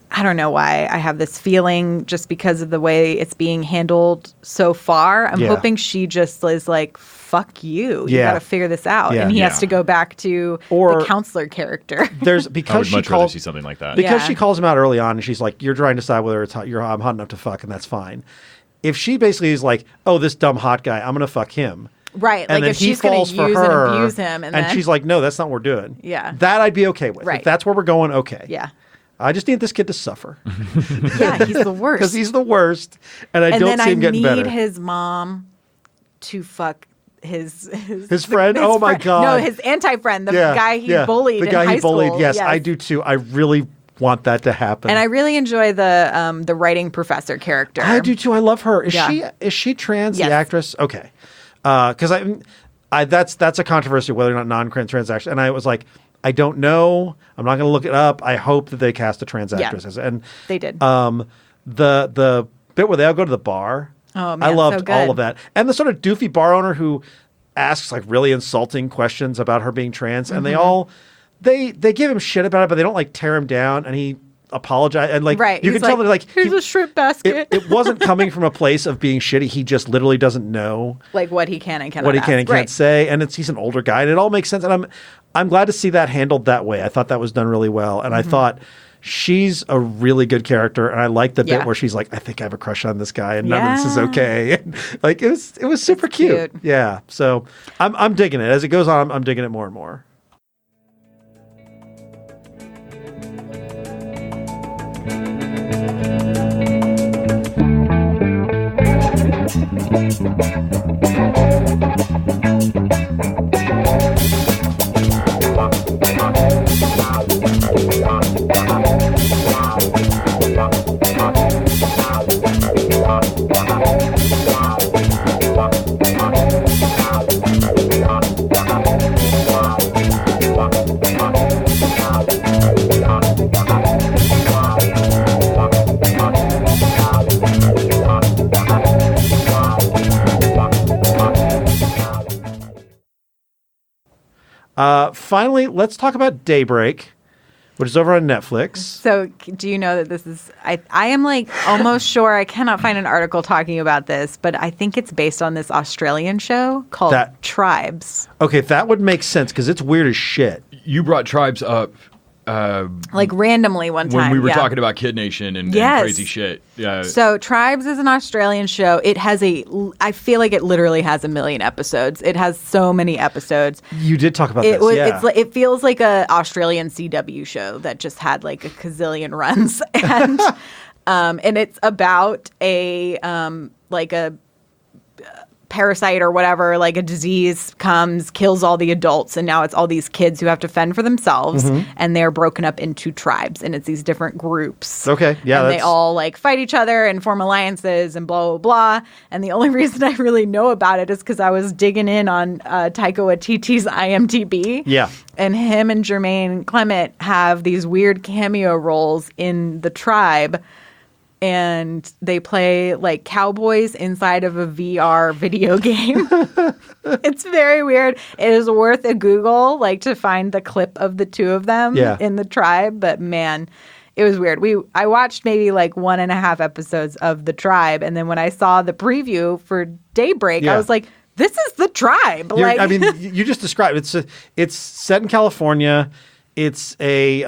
I don't know why I have this feeling just because of the way it's being handled so far. I'm hoping she just is like, fuck you. You got to figure this out. Yeah. And he has to go back to the counselor character. I would much rather see something like that. Because she calls him out early on and she's like, you're trying to decide whether I'm hot enough to fuck, and that's fine. If she basically is like, oh, this dumb hot guy, I'm going to fuck him. Right. And like then if he she's going falls to for use her, and abuse him. And then, she's like, no, that's not what we're doing. Yeah. That I'd be okay with. Right. If that's where we're going, okay. Yeah. I just need this kid to suffer. Yeah, he's the worst. Because he's the worst. And I don't see him getting better. And then I need his mom to fuck his friend? Oh, my God. No, his anti-friend, the guy he bullied in high school. Yes, I do too. I really want that to happen. And I really enjoy the writing professor character. I do too. I love her. Is she trans, yes. the actress? Okay. Because that's a controversy whether or not non-trans actress. And I was like, I don't know. I'm not going to look it up. I hope that they cast a trans actress. And they did. The bit where they all go to the bar. Oh, man, I loved so all of that. And the sort of doofy bar owner who asks like really insulting questions about her being trans. And they all, they give him shit about it, but they don't like tear him down. And he apologized. And like, you can tell that like, here's a shrimp basket. It wasn't coming from a place of being shitty. He just literally doesn't know like what he can and cannot what he can and can't right. say. And he's an older guy and it all makes sense. And I'm glad to see that handled that way. I thought that was done really well. And I thought she's a really good character. And I like the bit where she's like, I think I have a crush on this guy and none of this is okay. And like it was super cute. Yeah. So I'm digging it. As it goes on, I'm digging it more and more. Finally, let's talk about Daybreak, which is over on Netflix. So do you know that this is, I am like almost sure, I cannot find an article talking about this, but I think it's based on this Australian show called Tribes. Okay, that would make sense because it's weird as shit. You brought Tribes up. Like randomly one time. When we were talking about Kid Nation and crazy shit. Yeah. So Tribes is an Australian show. It has I feel like it literally has 1 million episodes. It has so many episodes. You did talk about this, It feels like a Australian CW show that just had like a gazillion runs. And it's about a parasite or whatever, like a disease comes, kills all the adults, and now it's all these kids who have to fend for themselves, and they're broken up into tribes, and it's these different groups. Okay, yeah. And they all like fight each other and form alliances and blah, blah, blah. And the only reason I really know about it is because I was digging in on Taika Waititi's IMDb. Yeah. And him and Jermaine Clement have these weird cameo roles in The Tribe. And they play like cowboys inside of a VR video game. It's very weird. It is worth a Google, like to find the clip of the two of them in The Tribe. But man, it was weird. I watched maybe like 1.5 episodes of The Tribe. And then when I saw the preview for Daybreak, I was like, this is The Tribe. Like, I mean, you just described it. It's set in California. It's a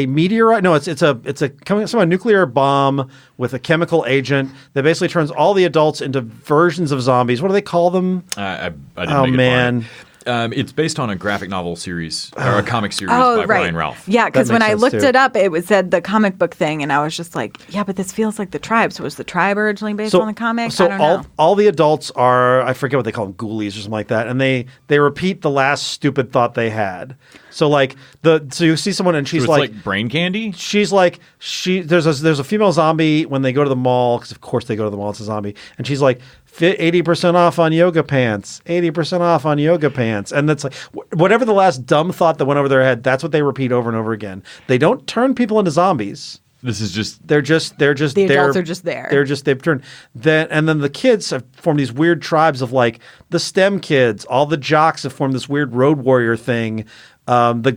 meteorite. No, it's coming from a nuclear bomb with a chemical agent that basically turns all the adults into versions of zombies. What do they call them? I didn't make it far. It's based on a graphic novel series or a comic series by Brian Ralph. Yeah, because when I looked it up, it said the comic book thing, and I was just like, yeah, but this feels like The Tribe. So was The Tribe originally based on the comic? So I don't know. all the adults are, I forget what they call them, ghoulies or something like that, and they repeat the last stupid thought they had. So like so you see someone and she's like brain candy. She's like there's a female zombie when they go to the mall, because of course they go to the mall, it's a zombie, and she's like 80% off on yoga pants, 80% off on yoga pants, and that's like whatever the last dumb thought that went over their head, that's what they repeat over and over again. They don't turn people into zombies. This is just the adults are just there. They've turned and then the kids have formed these weird tribes of like the STEM kids. All the jocks have formed this weird road warrior thing. The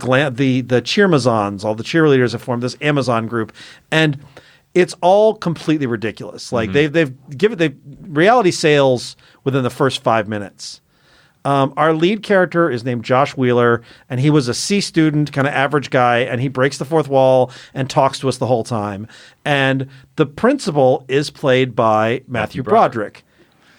cheermazons, all the cheerleaders have formed this Amazon group, and it's all completely ridiculous. Like they've reality sales within the first 5 minutes. Our lead character is named Josh Wheeler, and he was a C student, kind of average guy, and he breaks the fourth wall and talks to us the whole time. And the principal is played by Matthew Broderick.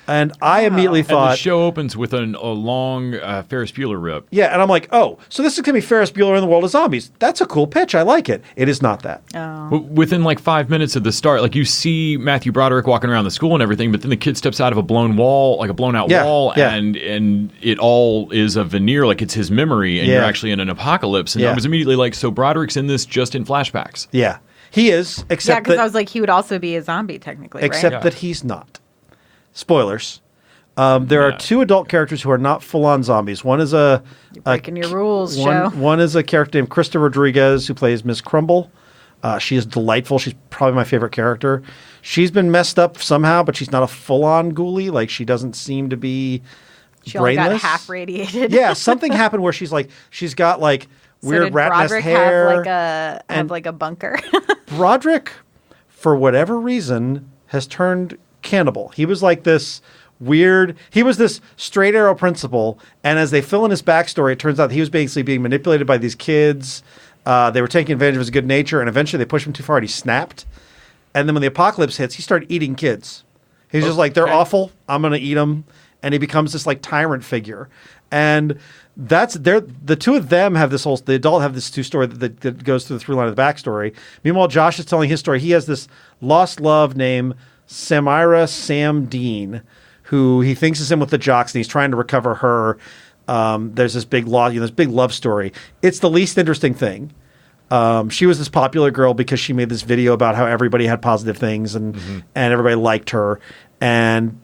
And I immediately thought... And the show opens with a long Ferris Bueller rip. Yeah, and I'm like, oh, so this is going to be Ferris Bueller in the world of zombies. That's a cool pitch. I like it. It is not that. Oh. Within like 5 minutes of the start, like you see Matthew Broderick walking around the school and everything, but then the kid steps out of a blown wall, like a blown out wall, and it all is a veneer, like it's his memory, and you're actually in an apocalypse. And I was immediately like, so Broderick's in this just in flashbacks. Yeah, he is, except because I was like, he would also be a zombie technically, except that he's not. Spoilers. There are two adult characters who are not full-on zombies. One is You're breaking your rules, Joe. One is a character named Krista Rodriguez who plays Miss Crumble. She is delightful. She's probably my favorite character. She's been messed up somehow, but she's not a full-on ghoulie. Like, she doesn't seem to be she brainless. Only got half radiated. Yeah, something happened where she's got like weird rat nest hair. Have like a bunker? Broderick, for whatever reason, has turned cannibal. He was like this weird. He was this straight arrow principal, and as they fill in his backstory, it turns out he was basically being manipulated by these kids. They were taking advantage of his good nature, and eventually they pushed him too far, and he snapped. And then when the apocalypse hits, he started eating kids. He's just like, they're awful. I'm going to eat them. And he becomes this like tyrant figure. And the two of them have this the adult have this story that goes through the through line of the backstory. Meanwhile, Josh is telling his story. He has this lost love named Samira Sam Dean, who he thinks is in with the jocks, and he's trying to recover her. There's this big this big love story. It's the least interesting thing. She was this popular girl because she made this video about how everybody had positive things and everybody liked her. And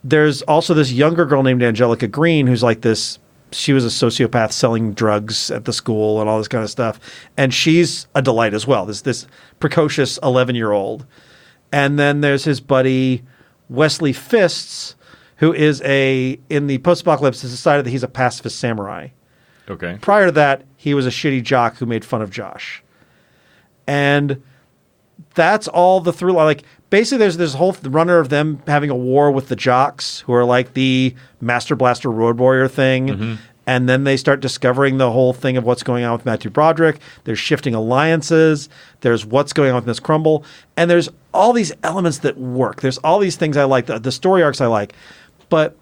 there's also this younger girl named Angelica Green who's like this. She was a sociopath selling drugs at the school and all this kind of stuff. And she's a delight as well. This precocious 11-year-old. And then there's his buddy Wesley Fists, who is in the post-apocalypse has decided that he's a pacifist samurai. Okay. Prior to that, he was a shitty jock who made fun of Josh. And that's all the through line. Like, basically, there's this whole runner of them having a war with the jocks who are like the Master Blaster Road Warrior thing. Mm-hmm. And then they start discovering the whole thing of what's going on with Matthew Broderick. There's shifting alliances. There's what's going on with Miss Crumble. And there's all these elements that work. There's all these things I like. The story arcs I like. But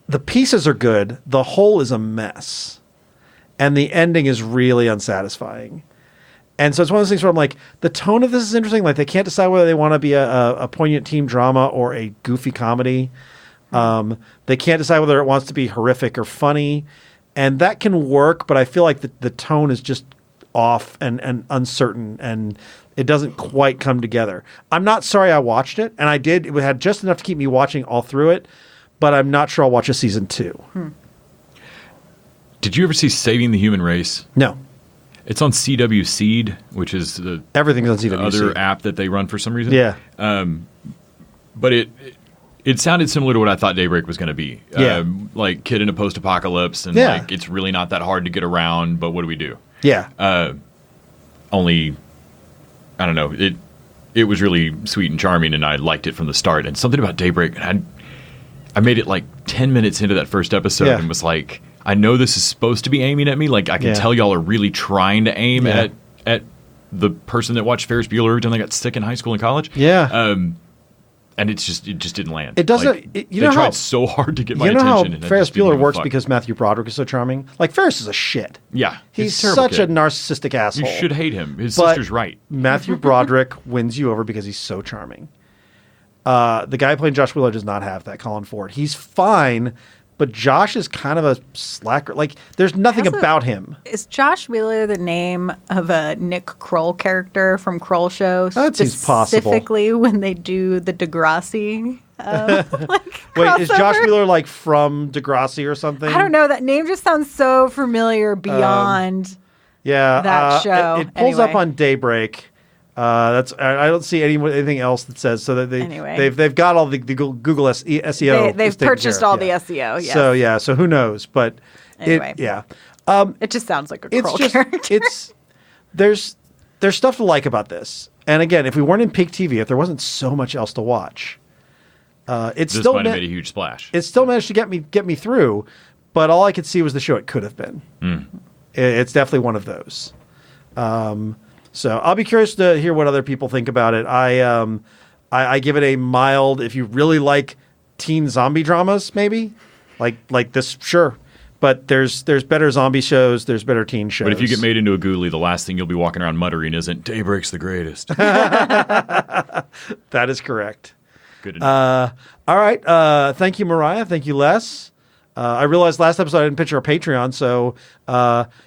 the pieces are good. The whole is a mess. And the ending is really unsatisfying. And so it's one of those things where I'm like, the tone of this is interesting. Like, they can't decide whether they want to be a poignant teen drama or a goofy comedy. They can't decide whether it wants to be horrific or funny. And that can work, but I feel like the tone is just off and uncertain, and it doesn't quite come together. I'm not sorry I watched it, and I did. It had just enough to keep me watching all through it, but I'm not sure I'll watch a season 2. Did you ever see Saving the Human Race? No. It's on CW Seed, which is everything's on CW other app that they run for some reason. Yeah. But it sounded similar to what I thought Daybreak was going to be. Yeah. Like kid in a post-apocalypse, and like it's really not that hard to get around, but what do we do? Yeah. Only, I don't know, it was really sweet and charming, and I liked it from the start. And something about Daybreak, and I made it like 10 minutes into that first episode and was like, I know this is supposed to be aiming at me. Like, I can tell y'all are really trying to aim at the person that watched Ferris Bueller every time they got sick in high school and college. Yeah. And it just didn't land. It doesn't. Like, they tried so hard to get my attention. You know how Ferris Bueller works because Matthew Broderick is so charming? Like, Ferris is a shit. Yeah. He's such a narcissistic asshole. You should hate him. His sister's right. Matthew Broderick wins you over because he's so charming. The guy playing Josh Wheeler does not have that, Colin Ford. He's fine, but Josh is kind of a slacker. Like, there's nothing about him. Is Josh Wheeler the name of a Nick Kroll character from Kroll Show? That seems possible. Specifically when they do the Degrassi Wait, is Josh Wheeler like from Degrassi or something? I don't know. That name just sounds so familiar beyond that show. It pulls up on Daybreak. I don't see anything else that says so that they've got all the Google SEO. They've purchased all the SEO. Yes. So who knows? But anyway, it just sounds like a Kroll character. There's stuff to like about this. And again, if we weren't in peak TV, if there wasn't so much else to watch, this still might have made a huge splash. It still managed to get me through, but all I could see was the show it could have been. It's definitely one of those. So I'll be curious to hear what other people think about it. I give it a mild, if you really like teen zombie dramas, maybe, like this, sure. But there's better zombie shows, there's better teen shows. But if you get made into a ghoulie, the last thing you'll be walking around muttering isn't, Daybreak's the greatest. That is correct. Good enough. All right. Thank you, Myrriah. Thank you, Les. I realized last episode I didn't pitch our Patreon, so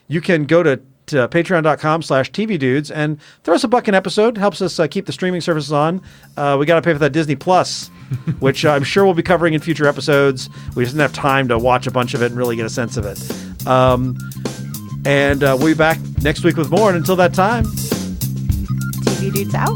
you can go to patreon.com/tvdudes and throw us $1 an episode. Helps us keep the streaming services on. We got to pay for that Disney Plus, which I'm sure we'll be covering in future episodes. We just didn't have time to watch a bunch of it and really get a sense of it. And we'll be back next week with more. And until that time, TV Dudes out.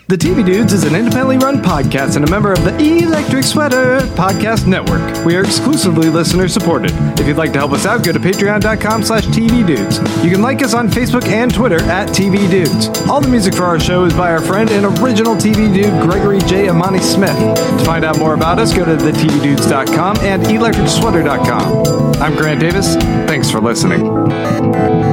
The TV Dudes is an independently run podcast and a member of the Electric Sweater Podcast Network. We are exclusively listener supported. If you'd like to help us out, go to patreon.com/tvdudes. You can like us on Facebook and Twitter @tvdudes. All the music for our show is by our friend and original TV dude, Gregory J. Amani Smith. To find out more about us, go to thetvdudes.com and electricsweater.com. I'm Grant Davis. Thanks for listening.